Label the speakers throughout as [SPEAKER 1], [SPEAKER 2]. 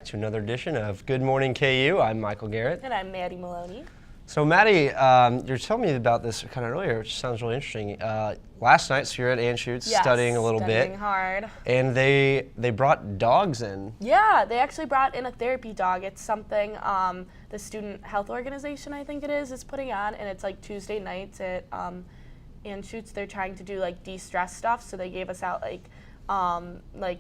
[SPEAKER 1] To another edition of Good Morning KU. I'm Michael Garrett.
[SPEAKER 2] And I'm Maddie Maloney.
[SPEAKER 1] So Maddie, you're telling me about this kind of earlier, which sounds really interesting. Last night, so you're at Anschutz studying a little bit.
[SPEAKER 2] Studying hard.
[SPEAKER 1] And they brought dogs in.
[SPEAKER 2] Yeah, they actually brought in a therapy dog. It's something the Student Health Organization, I think it is putting on, and it's like Tuesday nights at Anschutz. They're trying to do like de-stress stuff, so they gave us out like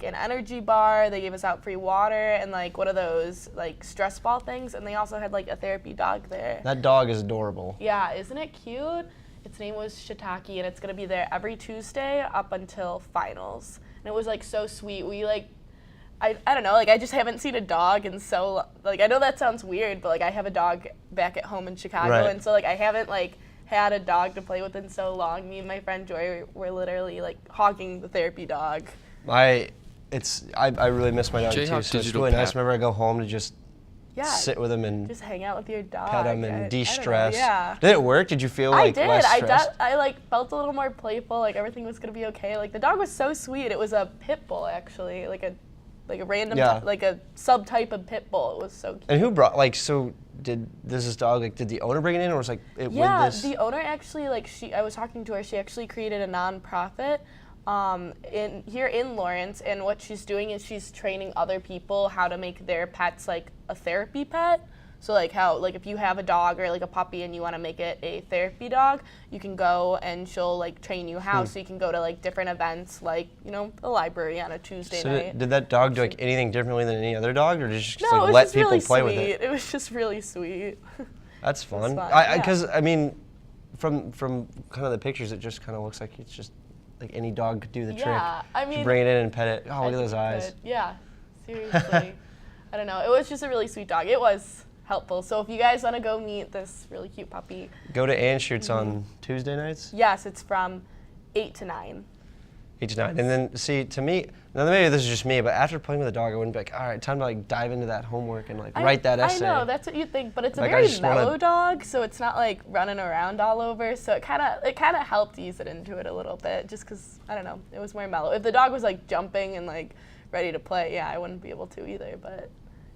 [SPEAKER 2] an energy bar, they gave us out free water, and like one of those like stress ball things, and they also had like a therapy dog there.
[SPEAKER 1] That dog is adorable.
[SPEAKER 2] Yeah, isn't it cute? Its name was Shiitake, and it's gonna be there every Tuesday up until finals. And it was like so sweet. We like, I don't know, like I just haven't seen a dog in so, like I know that sounds weird, but like I have a dog back at home in Chicago,
[SPEAKER 1] right.
[SPEAKER 2] And so like I haven't like had a dog to play with in so long. Me and my friend Joy were literally like hogging the therapy dog.
[SPEAKER 1] I really miss my dog too, so it's really nice whenever I go home to just sit with him and
[SPEAKER 2] just hang out with your dog.
[SPEAKER 1] Pet him and de-stress.
[SPEAKER 2] Yeah.
[SPEAKER 1] Did it work? Did you feel like less stressed?
[SPEAKER 2] I like felt a little more playful, like everything was gonna be okay. Like the dog was so sweet. It was a pit bull actually, like a random like a subtype of pit bull. It was so cute.
[SPEAKER 1] And who brought did this dog did the owner bring it in, or was with this?
[SPEAKER 2] Yeah, the owner actually I was talking to her. She actually created a nonprofit here in Lawrence, and what she's doing is she's training other people how to make their pets like a therapy pet. So like how if you have a dog or like a puppy and you want to make it a therapy dog, you can go and she'll like train you how. So you can go to like different events, like the library on a Tuesday night.
[SPEAKER 1] Did that dog do like anything differently than any other dog, or did she just
[SPEAKER 2] no,
[SPEAKER 1] let people play with it?
[SPEAKER 2] It was just really sweet.
[SPEAKER 1] That's fun. Because I mean, from kind of the pictures, it just kind of looks like it's just like any dog could do the trick.
[SPEAKER 2] Yeah, I mean,
[SPEAKER 1] you bring it in and pet it. Oh, look at those eyes.
[SPEAKER 2] Yeah, seriously. I don't know. It was just a really sweet dog. It was helpful. So if you guys want to go meet this really cute puppy,
[SPEAKER 1] go to Anschutz on Tuesday nights?
[SPEAKER 2] Yes, it's from 8 to 9.
[SPEAKER 1] 8 to 9. And then, see, to me, now maybe this is just me, but after playing with a dog, I wouldn't be like, all right, time to dive into that homework and write that essay.
[SPEAKER 2] I know, that's what you think, but it's a very mellow dog, so it's not like running around all over. So it kind of helped ease it into it a little bit, just because, I don't know, it was more mellow. If the dog was jumping and ready to play, yeah, I wouldn't be able to either, but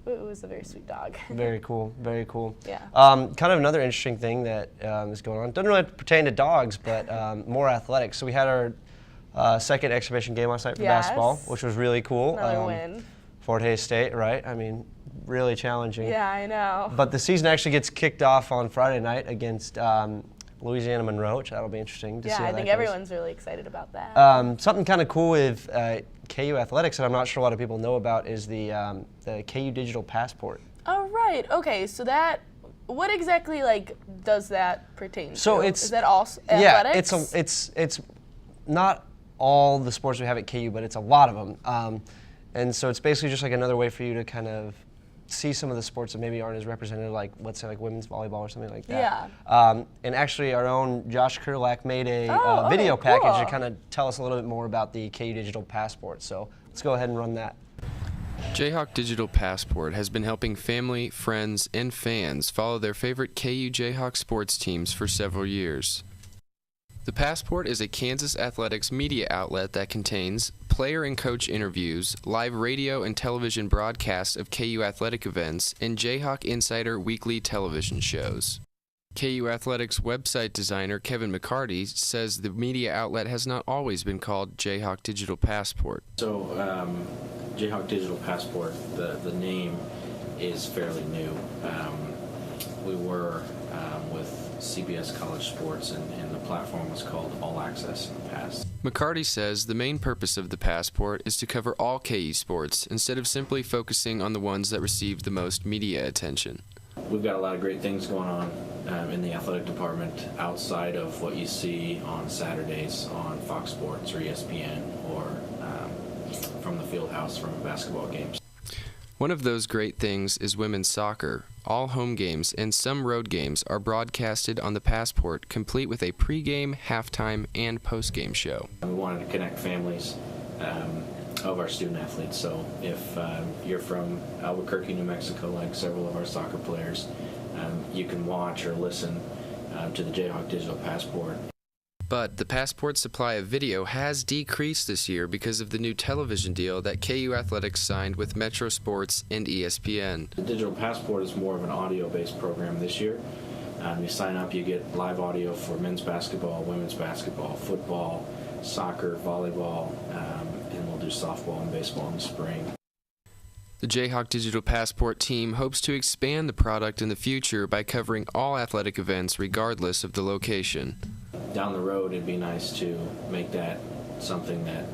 [SPEAKER 2] it was a very sweet dog.
[SPEAKER 1] Very cool, very cool.
[SPEAKER 2] Yeah.
[SPEAKER 1] Kind of another interesting thing that is going on, doesn't really pertain to dogs, but more athletics. So we had our second exhibition game last night for basketball, which was really cool.
[SPEAKER 2] Another win.
[SPEAKER 1] Fort Hays State, right? I mean, really challenging.
[SPEAKER 2] Yeah, I know.
[SPEAKER 1] But the season actually gets kicked off on Friday night against Louisiana Monroe, which that'll be interesting to see how that goes.
[SPEAKER 2] Yeah, I think everyone's really excited about that.
[SPEAKER 1] Something kind of cool with KU athletics that I'm not sure a lot of people know about is the KU Digital Passport.
[SPEAKER 2] Oh, right. Okay, so what exactly does that pertain to?
[SPEAKER 1] So
[SPEAKER 2] is that all athletics?
[SPEAKER 1] Yeah, it's not all the sports we have at KU, but it's a lot of them. And so it's basically just another way for you to kind of see some of the sports that maybe aren't as represented, let's say women's volleyball or something like that.
[SPEAKER 2] Yeah.
[SPEAKER 1] And actually our own Josh Kurlak made a video package to kind of tell us a little bit more about the KU Digital Passport. So let's go ahead and run that.
[SPEAKER 3] Jayhawk Digital Passport has been helping family, friends, and fans follow their favorite KU Jayhawk sports teams for several years. The Passport is a Kansas athletics media outlet that contains player and coach interviews, live radio and television broadcasts of KU athletic events, and Jayhawk Insider weekly television shows. KU Athletics website designer Kevin McCarty says the media outlet has not always been called Jayhawk Digital Passport.
[SPEAKER 4] So Jayhawk Digital Passport, the name is fairly new. We were with CBS College Sports, and the platform was called All Access in the past.
[SPEAKER 3] McCarty says the main purpose of the Passport is to cover all KU sports instead of simply focusing on the ones that receive the most media attention.
[SPEAKER 4] We've got a lot of great things going on in the athletic department outside of what you see on Saturdays on Fox Sports or ESPN or from the field house from basketball games.
[SPEAKER 3] One of those great things is women's soccer. All home games and some road games are broadcasted on the Passport, complete with a pregame, halftime, and postgame show.
[SPEAKER 4] We wanted to connect families of our student athletes. So if you're from Albuquerque, New Mexico, like several of our soccer players, you can watch or listen to the Jayhawk Digital Passport.
[SPEAKER 3] But the Passport's supply of video has decreased this year because of the new television deal that KU Athletics signed with Metro Sports and ESPN.
[SPEAKER 4] The Digital Passport is more of an audio-based program this year. You sign up, you get live audio for men's basketball, women's basketball, football, soccer, volleyball, and we'll do softball and baseball in the spring.
[SPEAKER 3] The Jayhawk Digital Passport team hopes to expand the product in the future by covering all athletic events regardless of the location.
[SPEAKER 4] Down the road, it'd be nice to make that something that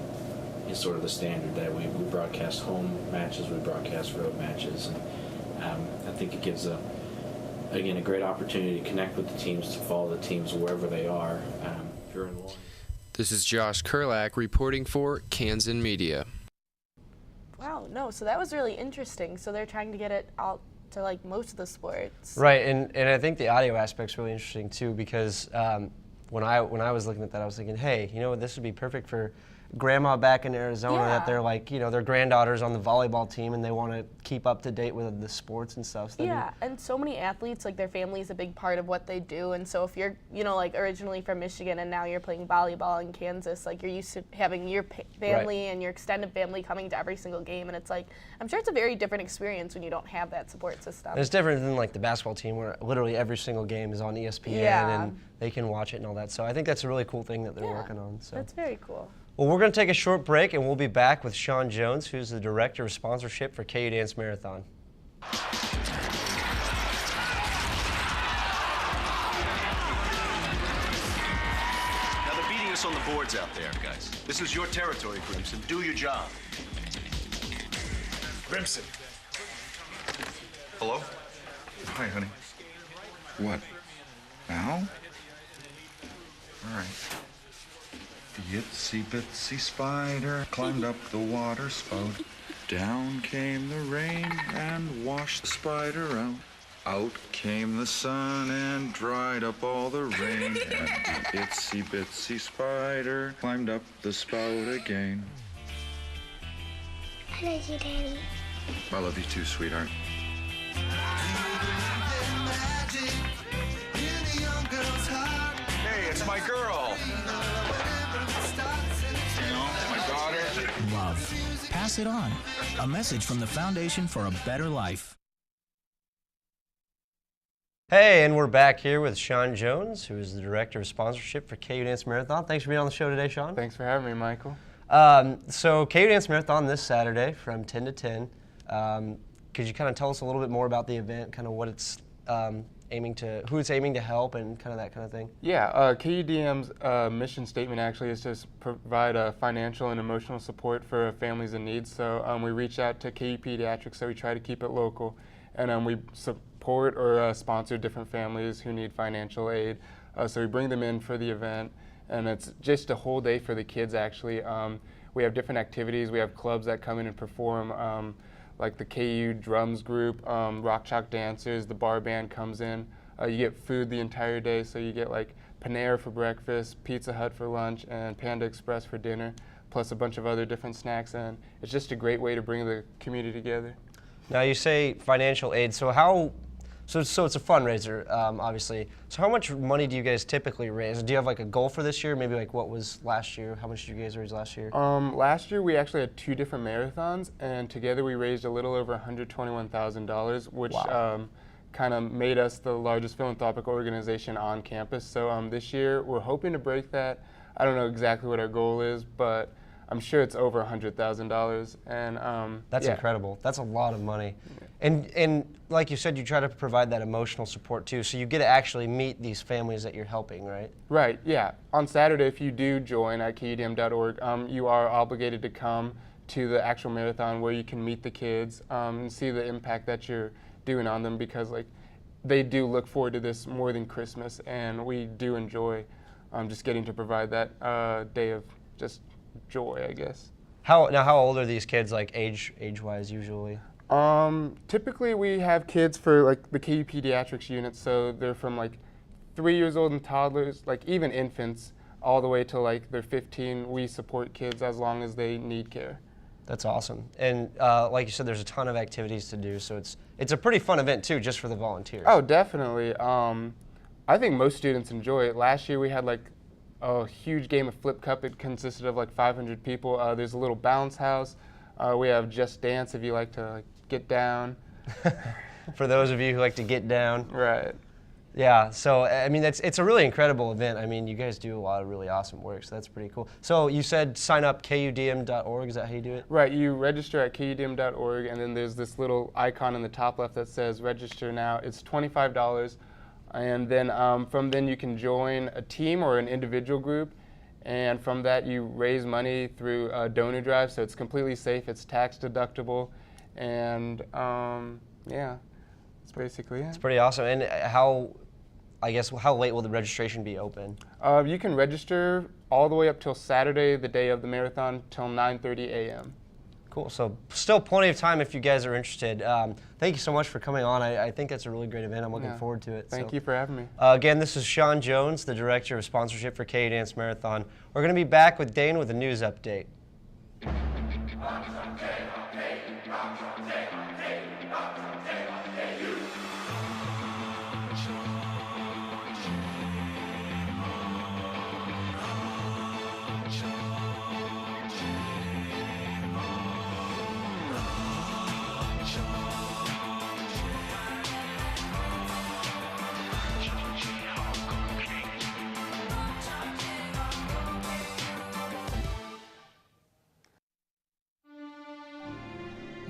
[SPEAKER 4] is sort of the standard, that we broadcast home matches, we broadcast road matches. And I think it gives a great opportunity to connect with the teams, to follow the teams wherever they are. If you're in Lawrence.
[SPEAKER 3] This is Josh Kurlak reporting for Kansan Media.
[SPEAKER 2] Wow, no, so that was really interesting. So they're trying to get it out to like most of the sports.
[SPEAKER 1] Right, and I think the audio aspect's really interesting too, because when I was looking at that, I was thinking, hey, you know what, this would be perfect for grandma back in Arizona, that they're like, you know, their granddaughter's on the volleyball team and they want to keep up to date with the sports and stuff. So
[SPEAKER 2] yeah, and so many athletes, like their family is a big part of what they do. And so if you're, you know, like originally from Michigan and now you're playing volleyball in Kansas, like you're used to having your family and your extended family coming to every single game. And it's like, I'm sure it's a very different experience when you don't have that support system.
[SPEAKER 1] And it's different than like the basketball team where literally every single game is on ESPN and they can watch it and all that. So I think that's a really cool thing that they're working on. So
[SPEAKER 2] that's very cool.
[SPEAKER 1] Well, we're going to take a short break, and we'll be back with Sean Jones, who's the Director of Sponsorship for KU Dance Marathon.
[SPEAKER 5] Now, they're beating us on the boards out there, guys. This is your territory, Grimson. Do your job.
[SPEAKER 6] Grimson. Hello? Hi, honey. What? Now? All right. The itsy bitsy spider climbed up the water spout. Down came the rain and washed the spider out. Out came the sun and dried up all the rain. And the itsy bitsy spider climbed up the spout again.
[SPEAKER 7] I love you, Daddy.
[SPEAKER 6] I love you too, sweetheart. Hey, it's my girl. My daughter.
[SPEAKER 8] Love. Pass it on. A message from the Foundation for a Better Life.
[SPEAKER 1] Hey, and we're back here with Sean Jones, who is the Director of Sponsorship for KU Dance Marathon. Thanks for being on the show today, Sean.
[SPEAKER 9] Thanks for having me, Michael.
[SPEAKER 1] So KU Dance Marathon this Saturday from 10 to 10. Could you kind of tell us a little bit more about the event, kind of what it's who it's aiming to help and kind of that kind of thing?
[SPEAKER 9] Yeah, KUDM's mission statement actually is to provide financial and emotional support for families in need. So we reach out to KU Pediatrics, so we try to keep it local, and we support or sponsor different families who need financial aid. So we bring them in for the event, and it's just a whole day for the kids actually. We have different activities. We have clubs that come in and perform, like the KU drums group, rock chalk dancers, the bar band comes in. You get food the entire day, so you get like Panera for breakfast, Pizza Hut for lunch, and Panda Express for dinner, plus a bunch of other different snacks, and it's just a great way to bring the community together.
[SPEAKER 1] Now you say financial aid, so so it's a fundraiser, obviously. So how much money do you guys typically raise? Do you have like a goal for this year? Maybe like what was last year? How much did you guys raise last year?
[SPEAKER 9] Last year we actually had 2 different marathons, and together we raised a little over $121,000, which kind of made us the largest philanthropic organization on campus. So this year we're hoping to break that. I don't know exactly what our goal is, but I'm sure it's over $100,000. And
[SPEAKER 1] that's incredible. That's a lot of money. And like you said, you try to provide that emotional support too, so you get to actually meet these families that you're helping, right?
[SPEAKER 9] Right, yeah. On Saturday, if you do join at kudm.org, you are obligated to come to the actual marathon where you can meet the kids and see the impact that you're doing on them, because like they do look forward to this more than Christmas, and we do enjoy just getting to provide that day of just joy, I guess. How
[SPEAKER 1] old are these kids, like age-wise usually?
[SPEAKER 9] Typically we have kids for like the KU Pediatrics unit, so they're from like 3 years old and toddlers, like even infants, all the way to like they're 15. We support kids as long as they need care.
[SPEAKER 1] That's awesome. And like you said, there's a ton of activities to do, so it's a pretty fun event too, just for the volunteers.
[SPEAKER 9] Oh, definitely. I think most students enjoy it. Last year we had like a huge game of Flip Cup. It consisted of like 500 people. There's a little bounce house. We have Just Dance if you like to get down.
[SPEAKER 1] For those of you who like to get down.
[SPEAKER 9] Right.
[SPEAKER 1] Yeah, so I mean, it's a really incredible event. I mean, you guys do a lot of really awesome work, so that's pretty cool. So you said sign up kudm.org, is that how you do it?
[SPEAKER 9] Right, you register at kudm.org, and then there's this little icon in the top left that says register now. It's $25, and then from then you can join a team or an individual group, and from that you raise money through a donor drive, so it's completely safe, it's tax deductible, and yeah, that's basically it.
[SPEAKER 1] It's pretty awesome. And how late will the registration be open?
[SPEAKER 9] You can register all the way up till Saturday, the day of the marathon, till 9:30 a.m.
[SPEAKER 1] Cool. So still plenty of time if you guys are interested. Thank you so much for coming on. I think that's a really great event. I'm looking forward to it.
[SPEAKER 9] Thank you for having me.
[SPEAKER 1] Again, this is Sean Jones, the Director of Sponsorship for KU Dance Marathon. We're going to be back with Dane with a news update.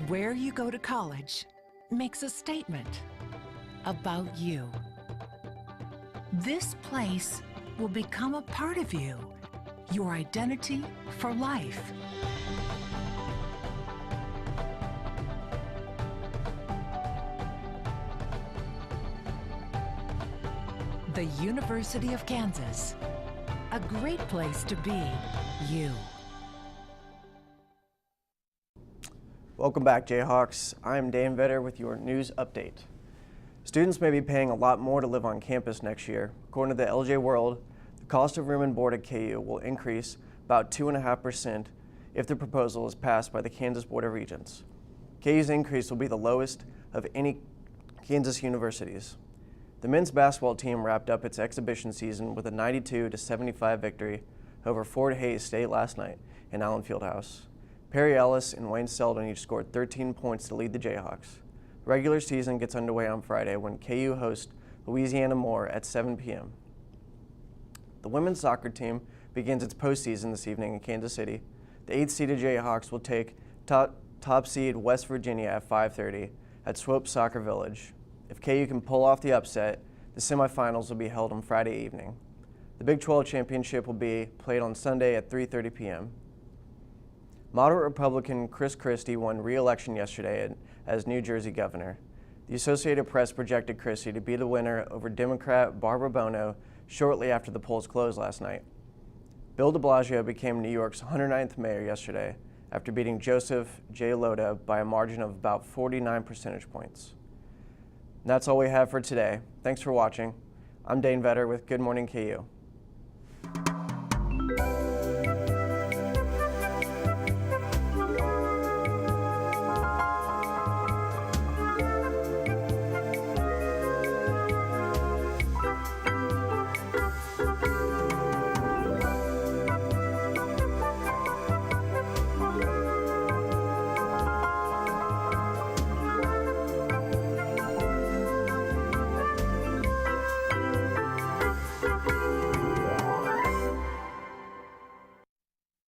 [SPEAKER 7] Where you go to college makes a statement about you. This place will become a part of you, your identity for life. The University of Kansas, a great place to be you.
[SPEAKER 10] Welcome back, Jayhawks. I'm Dan Vetter with your news update. Students may be paying a lot more to live on campus next year. According to the LJ World, the cost of room and board at KU will increase about 2.5% if the proposal is passed by the Kansas Board of Regents. KU's increase will be the lowest of any Kansas universities. The men's basketball team wrapped up its exhibition season with a 92-75 victory over Fort Hays State last night in Allen Fieldhouse. Perry Ellis and Wayne Selden each scored 13 points to lead the Jayhawks. The regular season gets underway on Friday when KU hosts Louisiana Moore at 7 p.m. The women's soccer team begins its postseason this evening in Kansas City. The 8th-seeded Jayhawks will take top seed West Virginia at 5:30 at Swope Soccer Village. If KU can pull off the upset, the semifinals will be held on Friday evening. The Big 12 championship will be played on Sunday at 3:30 p.m. Moderate Republican Chris Christie won re-election yesterday as New Jersey governor. The Associated Press projected Christie to be the winner over Democrat Barbara Bono shortly after the polls closed last night. Bill de Blasio became New York's 109th mayor yesterday after beating Joseph J. Lota by a margin of about 49 percentage points. And that's all we have for today. Thanks for watching. I'm Dane Vetter with Good Morning KU.